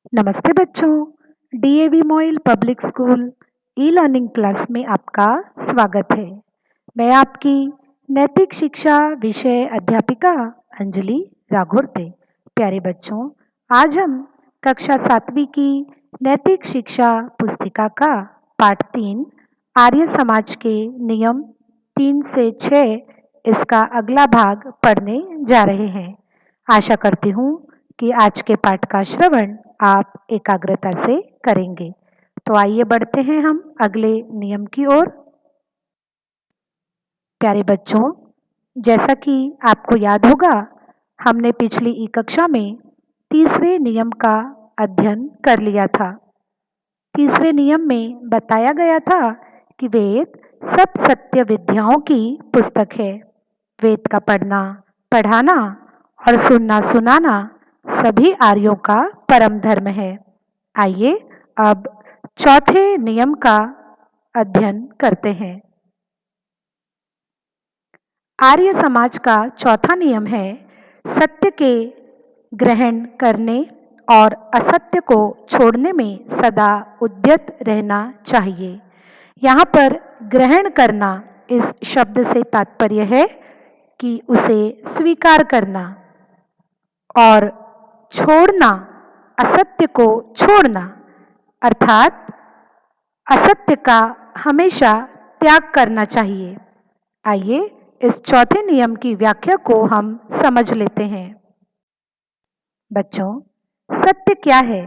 नमस्ते बच्चों। DAV MOIL public school e learning class में आपका स्वागत है। मैं आपकी नैतिक शिक्षा विषय अध्यापिका अंजलि राघोरते। प्यारे बच्चों, आज हम कक्षा 7वीं की नैतिक शिक्षा पुस्तिका का पाठ 3 आर्य समाज के नियम 3 से 6 इसका अगला भाग पढ़ने जा रहे हैं। आशा करती हूँ कि आज के पाठ का श्रवण आप एकाग्रता से करेंगे। तो आइए बढ़ते हैं हम अगले नियम की ओर। प्यारे बच्चों, जैसा कि आपको याद होगा, हमने पिछली ई कक्षा में तीसरे नियम का अध्ययन कर लिया था। तीसरे नियम में बताया गया था कि वेद सब सत्य विद्याओं की पुस्तक है। वेद का पढ़ना, पढ़ाना और सुनना सुनाना सभी आर्यों का परम धर्म है। आइए अब चौथे नियम का अध्ययन करते हैं। आर्य समाज का चौथा नियम है सत्य के ग्रहण करने और असत्य को छोड़ने में सदा उद्यत रहना चाहिए। यहाँ पर ग्रहण करना इस शब्द से तात्पर्य है कि उसे स्वीकार करना, और छोड़ना असत्य को छोड़ना अर्थात असत्य का हमेशा त्याग करना चाहिए। आइए इस चौथे नियम की व्याख्या को हम समझ लेते हैं। बच्चों, सत्य क्या है?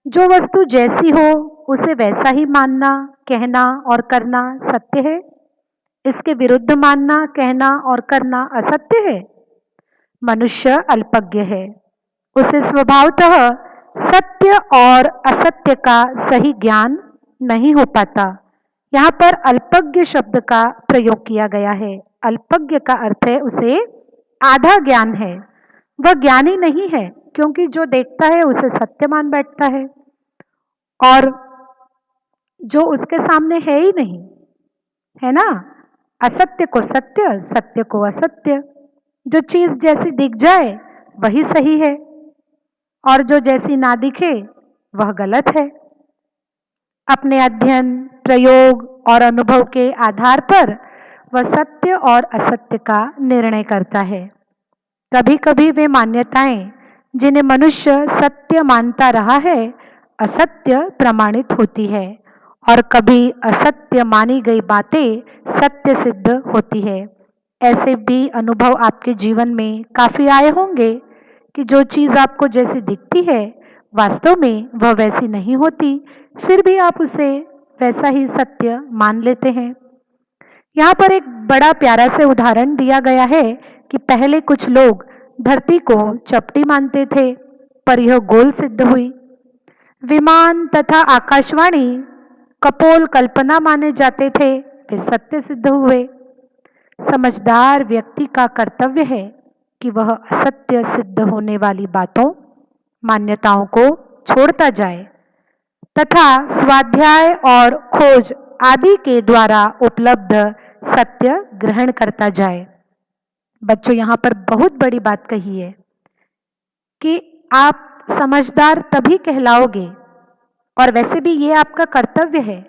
जो वस्तु जैसी हो उसे वैसा ही मानना, कहना और करना सत्य है। इसके विरुद्ध मानना, कहना और करना असत्य है। मनुष्य अल्पज्ञ है, उसे स्वभावतः सत्य और असत्य का सही ज्ञान नहीं हो पाता। यहाँ पर अल्पज्ञ शब्द का प्रयोग किया गया है। अल्पज्ञ का अर्थ है उसे आधा ज्ञान है, वह ज्ञानी नहीं है, क्योंकि जो देखता है उसे सत्य मान बैठता है और जो उसके सामने है ही नहीं, है ना। असत्य को सत्य, सत्य को असत्य। जो चीज जैसी दिख जाए वही सही है और जो जैसी ना दिखे वह गलत है। अपने अध्ययन, प्रयोग और अनुभव के आधार पर वह सत्य और असत्य का निर्णय करता है। कभी कभी वे मान्यताएं जिन्हें मनुष्य सत्य मानता रहा है असत्य प्रमाणित होती है और कभी असत्य मानी गई बातें सत्य सिद्ध होती है। ऐसे भी अनुभव आपके जीवन में काफी आए होंगे कि जो चीज आपको जैसी दिखती है वास्तव में वह वैसी नहीं होती, फिर भी आप उसे वैसा ही सत्य मान लेते हैं। यहाँ पर एक बड़ा प्यारा से उदाहरण दिया गया है कि पहले कुछ लोग धरती को चपटी मानते थे, पर यह गोल सिद्ध हुई। विमान तथा आकाशवाणी कपोल कल्पना माने जाते थे, वे सत्य सिद्ध हुए। समझदार व्यक्ति का कर्तव्य है कि वह असत्य सिद्ध होने वाली बातों, मान्यताओं को छोड़ता जाए तथा स्वाध्याय और खोज आदि के द्वारा उपलब्ध सत्य ग्रहण करता जाए। बच्चों, यहाँ पर बहुत बड़ी बात कही है कि आप समझदार तभी कहलाओगे, और वैसे भी ये आपका कर्तव्य है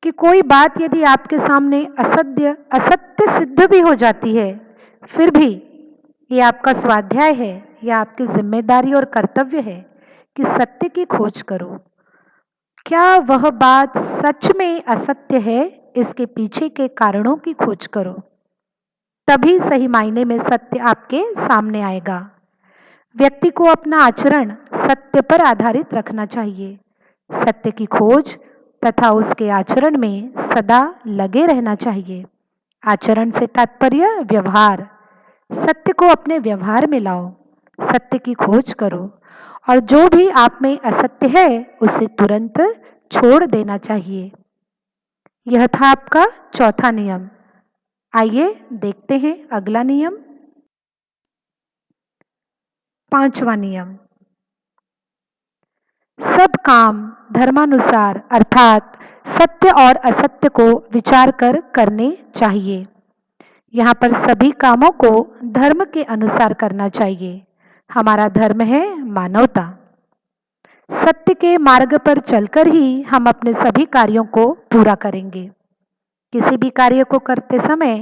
कि कोई बात यदि आपके सामने असत्य सिद्ध भी हो जाती है, फिर भी ये आपका स्वाध्याय है, यह आपकी जिम्मेदारी और कर्तव्य है कि सत्य की खोज करो। क्या वह बात सच में असत्य है, इसके पीछे के कारणों की खोज करो, तभी सही मायने में सत्य आपके सामने आएगा। व्यक्ति को अपना आचरण सत्य पर आधारित रखना चाहिए। सत्य की खोज तथा उसके आचरण में सदा लगे रहना चाहिए। आचरण से तात्पर्य व्यवहार। सत्य को अपने व्यवहार में लाओ, सत्य की खोज करो और जो भी आप में असत्य है उसे तुरंत छोड़ देना चाहिए। यह था आपका चौथा नियम। आइए देखते हैं अगला नियम, पांचवा नियम। सब काम धर्मानुसार अर्थात सत्य और असत्य को विचार कर करने चाहिए। यहाँ पर सभी कामों को धर्म के अनुसार करना चाहिए। हमारा धर्म है मानवता। सत्य के मार्ग पर चलकर ही हम अपने सभी कार्यों को पूरा करेंगे। किसी भी कार्य को करते समय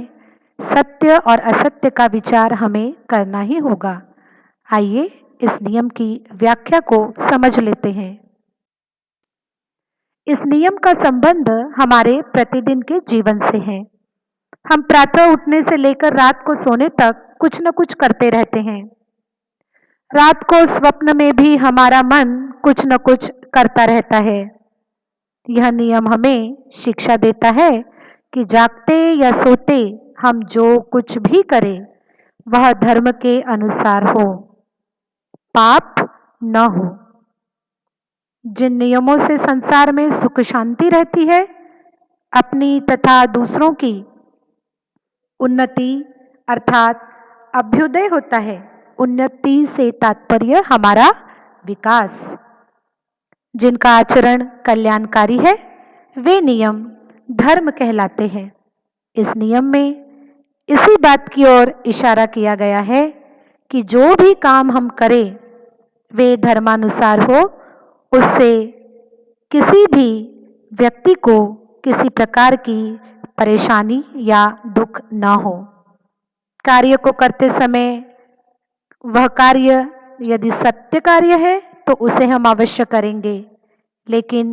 सत्य और असत्य का विचार हमें करना ही होगा। आइए इस नियम की व्याख्या को समझ लेते हैं। इस नियम का संबंध हमारे प्रतिदिन के जीवन से है। हम प्रातः उठने से लेकर रात को सोने तक कुछ न कुछ करते रहते हैं। रात को स्वप्न में भी हमारा मन कुछ न कुछ करता रहता है। यह नियम हमें शिक्षा देता है कि जागते या सोते हम जो कुछ भी करें वह धर्म के अनुसार हो, पाप न हो। जिन नियमों से संसार में सुख शांति रहती है, अपनी तथा दूसरों की उन्नति अर्थात अभ्युदय होता है। उन्नति से तात्पर्य हमारा विकास। जिनका आचरण कल्याणकारी है वे नियम धर्म कहलाते हैं। इस नियम में इसी बात की ओर इशारा किया गया है कि जो भी काम हम करें वे धर्मानुसार हो, उससे किसी भी व्यक्ति को किसी प्रकार की परेशानी या दुख न हो। कार्य को करते समय वह कार्य यदि सत्य कार्य है तो उसे हम अवश्य करेंगे, लेकिन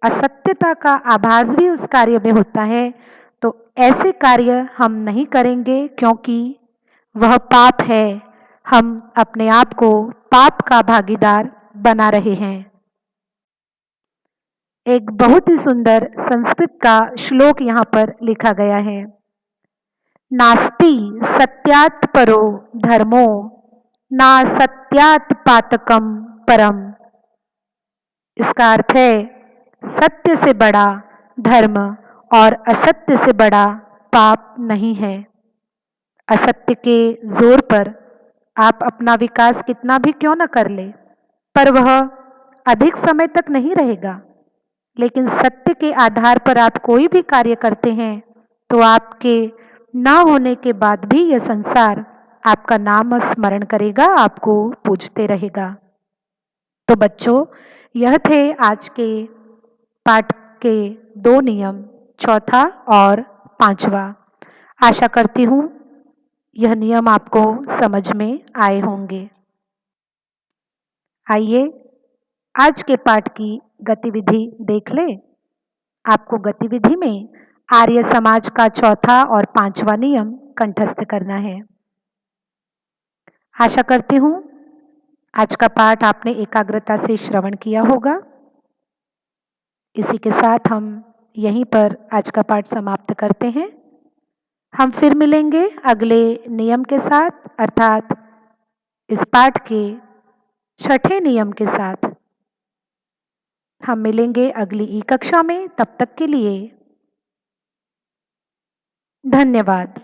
असत्यता का आभास भी उस कार्य में होता है तो ऐसे कार्य हम नहीं करेंगे, क्योंकि वह पाप है। हम अपने आप को पाप का भागीदार बना रहे हैं। एक बहुत ही सुंदर संस्कृत का श्लोक यहाँ पर लिखा गया है। नास्ति सत्यात् परो धर्मो ना सत्यात् पातकम परम। इसका अर्थ है सत्य से बड़ा धर्म और असत्य से बड़ा पाप नहीं है। असत्य के जोर पर आप अपना विकास कितना भी क्यों न कर ले, पर वह अधिक समय तक नहीं रहेगा। लेकिन सत्य के आधार पर आप कोई भी कार्य करते हैं तो आपके ना होने के बाद भी यह संसार आपका नाम स्मरण करेगा, आपको पूजते रहेगा। तो बच्चों, यह थे आज के पाठ के 2 नियम, चौथा और 5वां। आशा करती हूँ यह नियम आपको समझ में आए होंगे। आइए आज के पाठ की गतिविधि देख लें। आपको गतिविधि में आर्य समाज का चौथा और 5वां नियम कंठस्थ करना है। आशा करती हूँ आज का पाठ आपने एकाग्रता से श्रवण किया होगा। इसी के साथ हम यहीं पर आज का पाठ समाप्त करते हैं। हम फिर मिलेंगे अगले नियम के साथ, अर्थात इस पाठ के 6ठे नियम के साथ। हम मिलेंगे अगली ई कक्षा में। तब तक के लिए धन्यवाद।